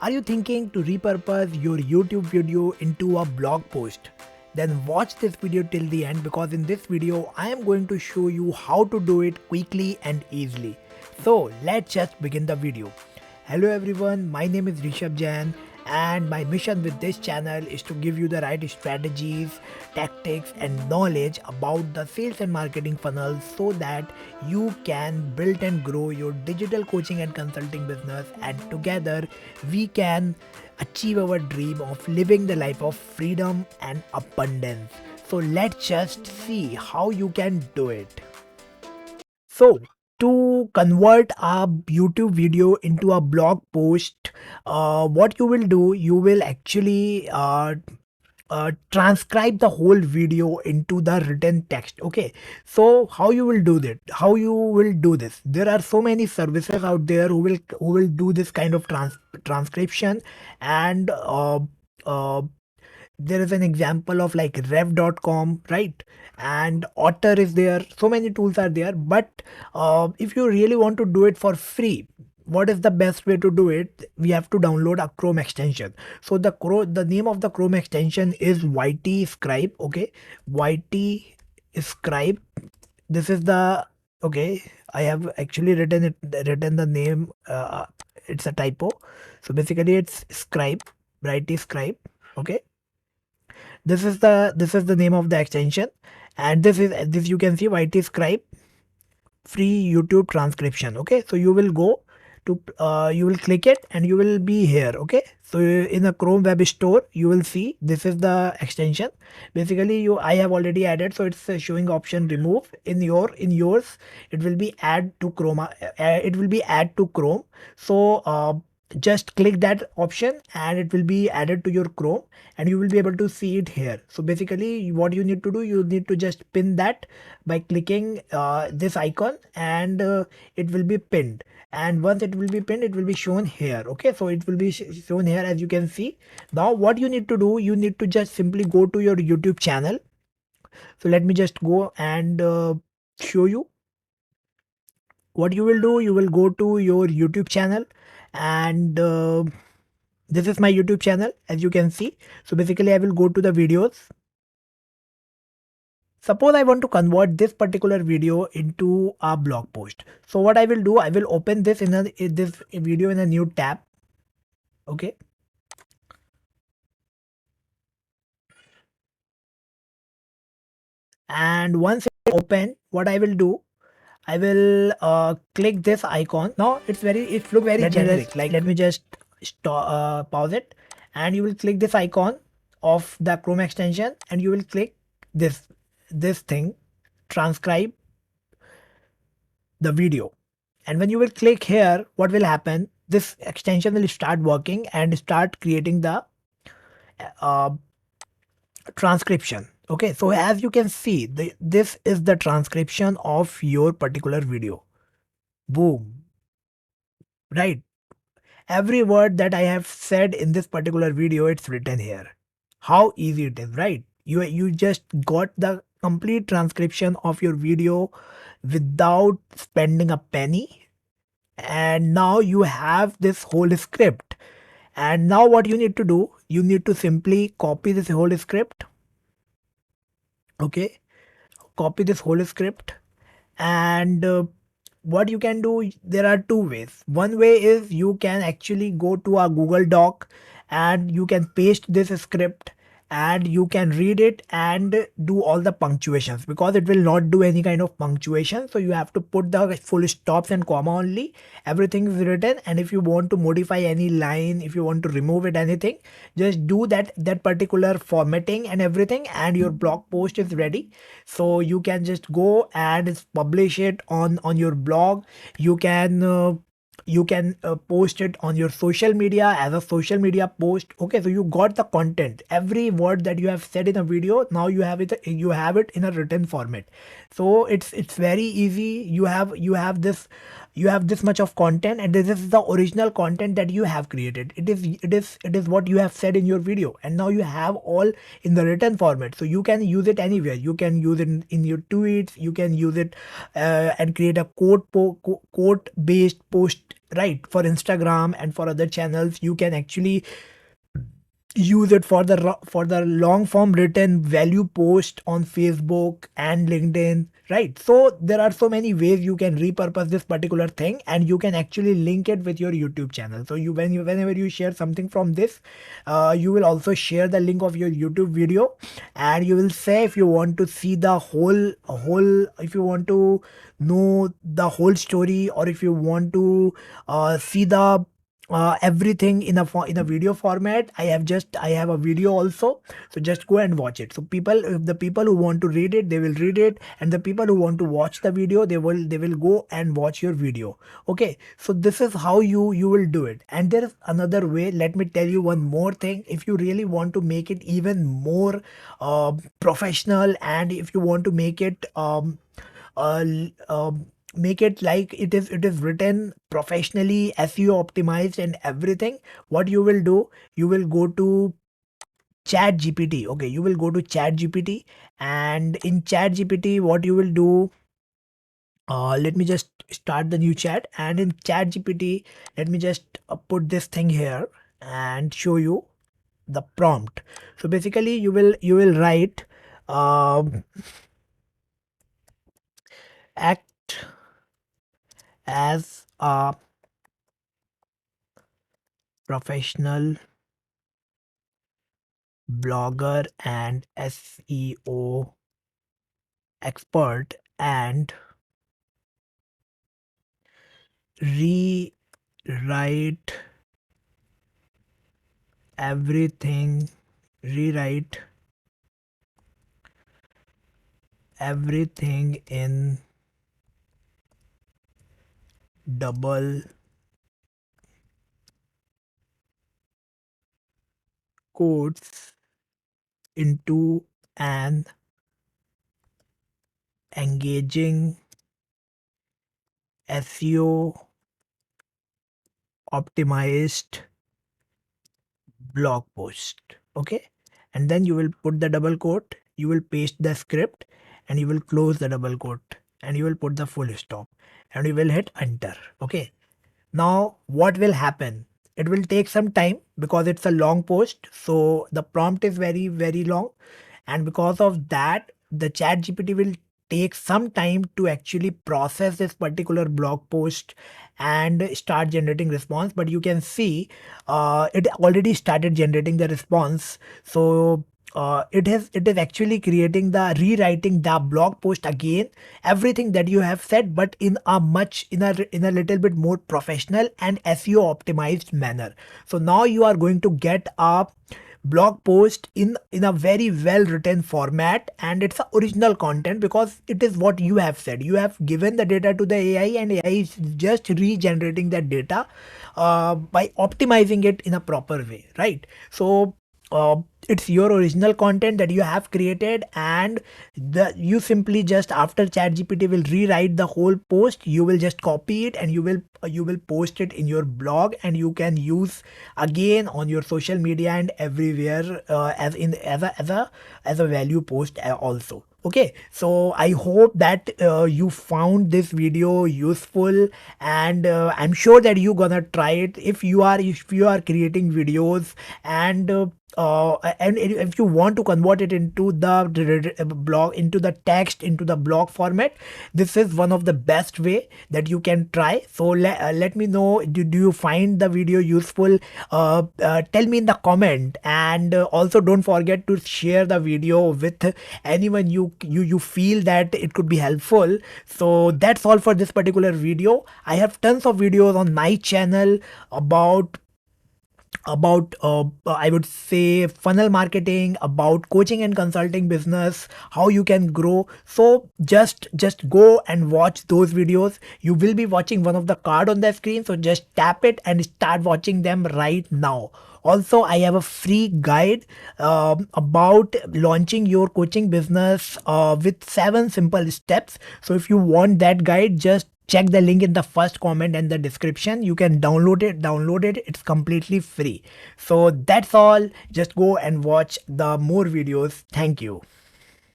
Are you thinking to repurpose your YouTube video into a blog post? Then watch this video till the end because in this video I am going to show you how to do it quickly and easily. So let's just begin the video. Hello everyone, my name is Rishabh Jain and my mission with this channel is to give you the right strategies, tactics and knowledge about the sales and marketing funnels so that you can build and grow your digital coaching and consulting business, and together we can achieve our dream of living the life of freedom and abundance. So let's just see how you can do it. So, to convert a YouTube video into a blog post, what you will do, you will actually transcribe the whole video into the written text. Okay, so how you will do that? How you will do this? There are so many services out there who will do this kind of transcription, and there is an example of like rev.com, right? And Otter is there. So many tools are there, but if you really want to do it for free, what is the best way to do it? We have to download a Chrome extension. So the name of the Chrome extension is YT Scribe. Okay, YT Scribe. This is the okay. I have actually written the name. It's a typo. So basically, it's Scribe. YT Scribe. Okay, this is the name of the extension, and this you can see YT Scribe free YouTube transcription. Okay, so you will go to you will click it and you will be here. Okay, so in the Chrome Web Store you will see this is the extension. Basically I have already added, so it's showing option remove. In yours it will be add to Chrome. It will be add to Chrome. So just click that option and it will be added to your Chrome and you will be able to see it here. So basically what you need to do, you need to just pin that by clicking this icon, and it will be pinned. And once it will be pinned, it will be shown here. Okay, so it will be shown here as you can see. Now what you need to do, you need to just simply go to your YouTube channel. So let me just go and show you. What you will do, you will go to your YouTube channel, and this is my YouTube channel as you can see. So basically I will go to the videos. Suppose I want to convert this particular video into a blog post. So what I will do, I will open this this video in a new tab. Okay, and once it's open, what I will do, I will click this icon. Now it look very generic. Let me just pause it, and you will click this icon of the Chrome extension, and you will click this thing, transcribe the video. And when you will click here, what will happen? This extension will start working and start creating the uh, transcription. Okay, so as you can see, this is the transcription of your particular video. Boom, right? Every word that I have said in this particular video, it's written here. How easy it is, right? You just got the complete transcription of your video without spending a penny, and now you have this whole script. And now what you need to do, you need to simply copy this whole script. Okay, copy this whole script, and what you can do, there are two ways. One way is you can actually go to a Google Doc and you can paste this script and you can read it and do all the punctuations, because it will not do any kind of punctuation. So you have to put the full stops and comma only. Everything is written, and if you want to modify any line, if you want to remove it, anything, just do that particular formatting and everything, and your blog post is ready. So you can just go and publish it on your blog. You can post it on your social media as a social media post. Okay, so you got the content. Every word that you have said in a video, now you have it in a written format. So it's very easy. You have this much of content, and this is the original content that you have created. It is what you have said in your video, and now you have all in the written format. So you can use it anywhere. You can use it in your tweets. You can use it and create a quote based post right? For Instagram and for other channels, you can actually use it for the for the long form written value post on Facebook and LinkedIn, right? So there are so many ways you can repurpose this particular thing, and you can actually link it with your YouTube channel. So whenever you share something from this, you will also share the link of your YouTube video, and you will say if you want to see the whole if you want to know the whole story, or if you want to see the everything in in a video format. I have a video also, so just go and watch it. So people, if the people who want to read it, they will read it, and the people who want to watch the video, they will go and watch your video. Okay, so this is how you will do it. And there is another way. Let me tell you one more thing. If you really want to make it even more professional, and if you want to make it uh, make it like it is written professionally, SEO optimized and everything, what you will do, you will go to chat gpt. Okay, you will go to chat gpt, and in chat gpt what you will do, let me just start the new chat, and in chat gpt let me just put this thing here and show you the prompt. So basically you will write um, act as a professional blogger and SEO expert, and rewrite everything, rewrite everything in double quotes into an engaging SEO optimized blog post. Okay, and then you will put the double quote, you will paste the script, and you will close the double quote, and you will put the full stop, and you will hit enter. Okay, now what will happen, it will take some time because it's a long post, so the prompt is very long, and because of that the chat gpt will take some time to actually process this particular blog post and start generating response. But you can see it already started generating the response. So it is actually creating the rewriting the blog post again, everything that you have said, but in a much in a little bit more professional and SEO optimized manner. So now you are going to get a blog post in a very well written format, and it's a original content because it is what you have said. You have given the data to the AI, and AI is just regenerating that data by optimizing it in a proper way, right? So uh, it's your original content that you have created, and you simply just after ChatGPT will rewrite the whole post, you will just copy it, and you will post it in your blog, and you can use again on your social media and everywhere as a value post also. Okay, so I hope that you found this video useful, and I'm sure that you gonna try it if you are creating videos, and and if you want to convert it into the blog, into the text, into the blog format, this is one of the best way that you can try. So let me know, do you find the video useful? Tell me in the comment, and also don't forget to share the video with anyone you feel that it could be helpful. So that's all for this particular video. I have tons of videos on my channel about I would say funnel marketing, about coaching and consulting business, how you can grow. So just go and watch those videos. You will be watching one of the card on the screen, so just tap it and start watching them right now. Also, I have a free guide about launching your coaching business with 7 simple steps. So if you want that guide, just check the link in the first comment and the description. You can download it, it's completely free. So that's all, just go and watch the more videos. Thank you.